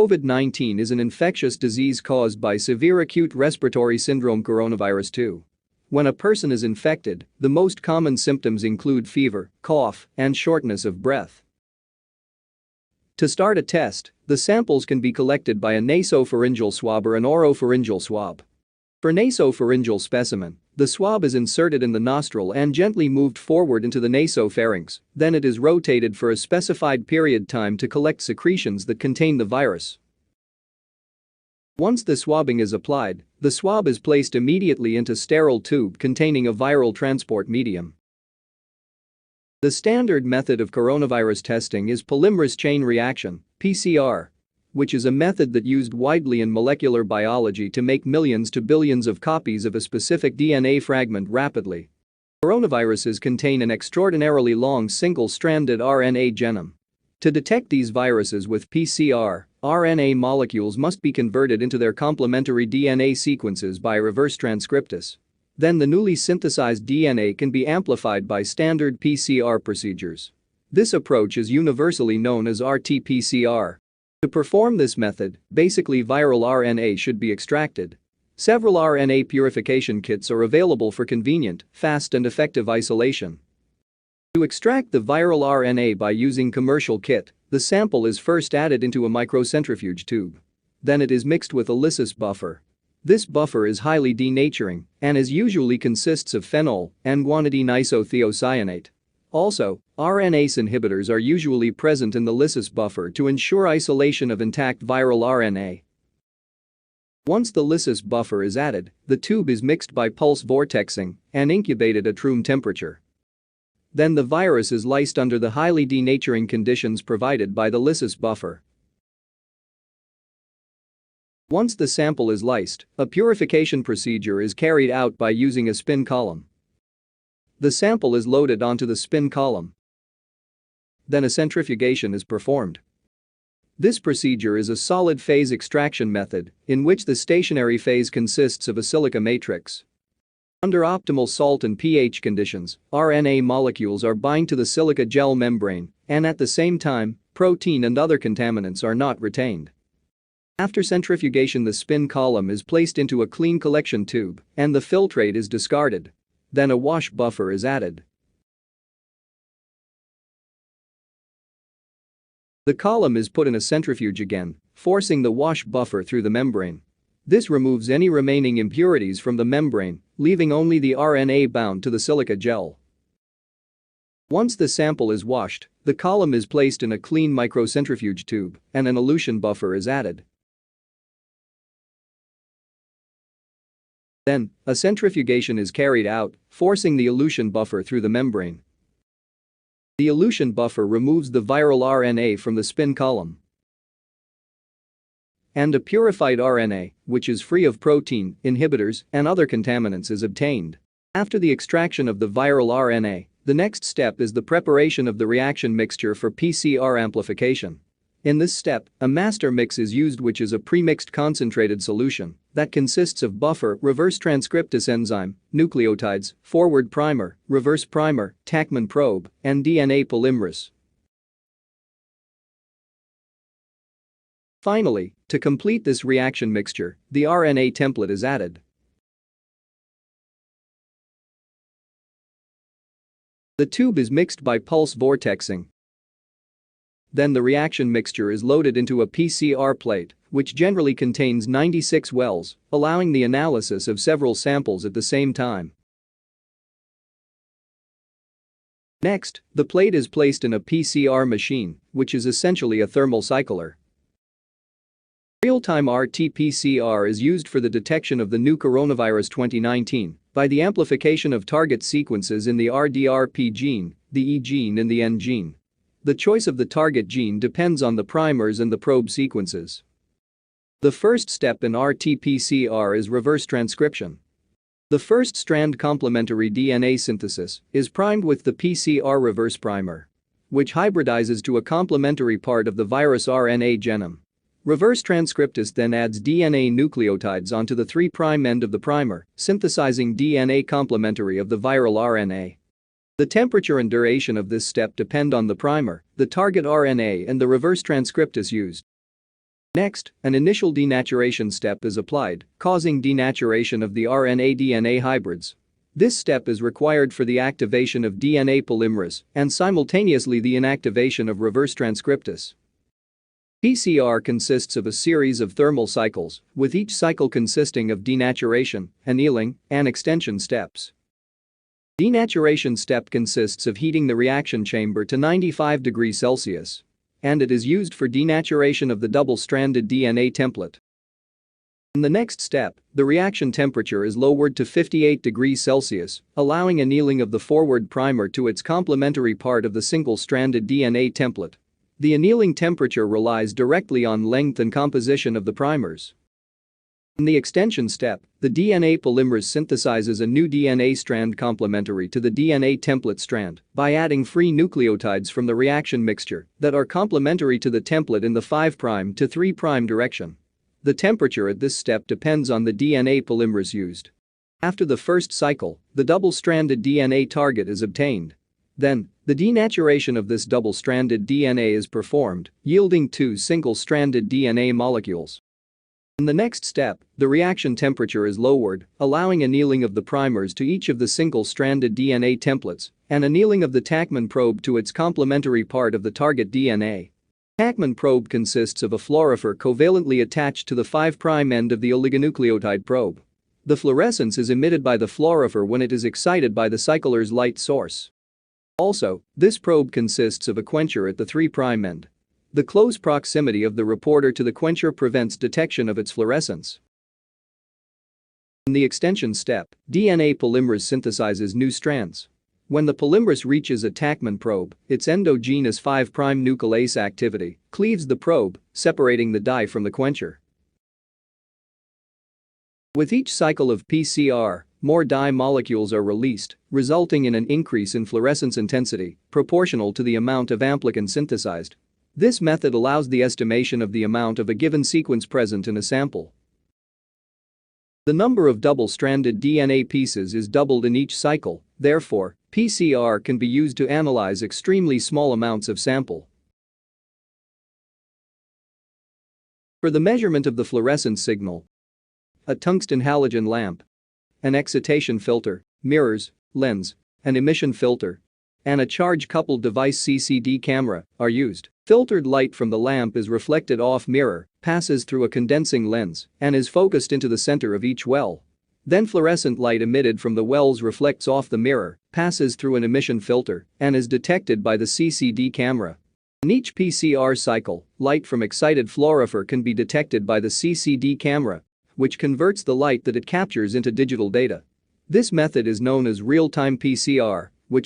COVID-19 is an infectious disease caused by severe acute respiratory syndrome coronavirus 2. When a person is infected, the most common symptoms include fever, cough, and shortness of breath. To start a test, the samples can be collected by a nasopharyngeal swab or an oropharyngeal swab. For nasopharyngeal specimen, the swab is inserted in the nostril and gently moved forward into the nasopharynx, then it is rotated for a specified period time to collect secretions that contain the virus. Once the swabbing is applied, the swab is placed immediately into sterile tube containing a viral transport medium. The standard method of coronavirus testing is polymerase chain reaction, PCR, which is a method that used widely in molecular biology to make millions to billions of copies of a specific DNA fragment rapidly. Coronaviruses contain an extraordinarily long single-stranded RNA genome. To detect these viruses with PCR, RNA molecules must be converted into their complementary DNA sequences by reverse transcriptase. Then the newly synthesized DNA can be amplified by standard PCR procedures. This approach is universally known as RT-PCR. To perform this method, basically viral RNA should be extracted. Several RNA purification kits are available for convenient, fast and effective isolation. To extract the viral RNA by using commercial kit, the sample is first added into a microcentrifuge tube. Then it is mixed with a lysis buffer. This buffer is highly denaturing and usually consists of phenol and guanidine isothiocyanate. Also, RNase inhibitors are usually present in the lysis buffer to ensure isolation of intact viral RNA. Once the lysis buffer is added, the tube is mixed by pulse vortexing and incubated at room temperature. Then the virus is lysed under the highly denaturing conditions provided by the lysis buffer. Once the sample is lysed, a purification procedure is carried out by using a spin column. The sample is loaded onto the spin column. Then a centrifugation is performed. This procedure is a solid phase extraction method in which the stationary phase consists of a silica matrix. Under optimal salt and pH conditions, RNA molecules are bind to the silica gel membrane, and at the same time, protein and other contaminants are not retained. After centrifugation, the spin column is placed into a clean collection tube, and the filtrate is discarded. Then a wash buffer is added. The column is put in a centrifuge again, forcing the wash buffer through the membrane. This removes any remaining impurities from the membrane, leaving only the RNA bound to the silica gel. Once the sample is washed, the column is placed in a clean microcentrifuge tube, and an elution buffer is added. Then, a centrifugation is carried out, forcing the elution buffer through the membrane. The elution buffer removes the viral RNA from the spin column. And a purified RNA, which is free of protein, inhibitors, and other contaminants, is obtained. After the extraction of the viral RNA, the next step is the preparation of the reaction mixture for PCR amplification. In this step, a master mix is used, which is a pre-mixed concentrated solution that consists of buffer, reverse transcriptase enzyme, nucleotides, forward primer, reverse primer, Tachman probe, and DNA polymerase. Finally, to complete this reaction mixture, the RNA template is added. The tube is mixed by pulse vortexing. Then the reaction mixture is loaded into a PCR plate, which generally contains 96 wells, allowing the analysis of several samples at the same time. Next, the plate is placed in a PCR machine, which is essentially a thermal cycler. Real-time RT-PCR is used for the detection of the new coronavirus 2019 by the amplification of target sequences in the RDRP gene, the E gene and the N gene. The choice of the target gene depends on the primers and the probe sequences. The first step in RT-PCR is reverse transcription. The first strand complementary DNA synthesis is primed with the PCR reverse primer, which hybridizes to a complementary part of the virus RNA genome. Reverse transcriptase then adds DNA nucleotides onto the 3' end of the primer, synthesizing DNA complementary of the viral RNA. The temperature and duration of this step depend on the primer, the target RNA and the reverse transcriptase used. Next, an initial denaturation step is applied, causing denaturation of the RNA-DNA hybrids. This step is required for the activation of DNA polymerase and simultaneously the inactivation of reverse transcriptase. PCR consists of a series of thermal cycles, with each cycle consisting of denaturation, annealing, and extension steps. Denaturation step consists of heating the reaction chamber to 95 degrees Celsius, and it is used for denaturation of the double-stranded DNA template. In the next step, the reaction temperature is lowered to 58 degrees Celsius, allowing annealing of the forward primer to its complementary part of the single-stranded DNA template. The annealing temperature relies directly on length and composition of the primers. In the extension step, the DNA polymerase synthesizes a new DNA strand complementary to the DNA template strand by adding free nucleotides from the reaction mixture that are complementary to the template in the 5' to 3' direction. The temperature at this step depends on the DNA polymerase used. After the first cycle, the double-stranded DNA target is obtained. Then, the denaturation of this double-stranded DNA is performed, yielding 2 single-stranded DNA molecules. In the next step, the reaction temperature is lowered, allowing annealing of the primers to each of the single-stranded DNA templates and annealing of the Tachman probe to its complementary part of the target DNA. Tachman probe consists of a fluorophore covalently attached to the 5' end of the oligonucleotide probe. The fluorescence is emitted by the fluorophore when it is excited by the cycler's light source. Also, this probe consists of a quencher at the 3' end. The close proximity of the reporter to the quencher prevents detection of its fluorescence. In the extension step, DNA polymerase synthesizes new strands. When the polymerase reaches a Tachman probe, its endogenous 5' nuclease activity cleaves the probe, separating the dye from the quencher. With each cycle of PCR, more dye molecules are released, resulting in an increase in fluorescence intensity proportional to the amount of amplicon synthesized. This method allows the estimation of the amount of a given sequence present in a sample. The number of double-stranded DNA pieces is doubled in each cycle, therefore, PCR can be used to analyze extremely small amounts of sample. For the measurement of the fluorescence signal, a tungsten halogen lamp, an excitation filter, mirrors, lens, an emission filter, and a charge-coupled device CCD camera are used. Filtered light from the lamp is reflected off mirror, passes through a condensing lens, and is focused into the center of each well. Then fluorescent light emitted from the wells reflects off the mirror, passes through an emission filter, and is detected by the CCD camera. In each PCR cycle, light from excited fluorophore can be detected by the CCD camera, which converts the light that it captures into digital data. This method is known as real-time PCR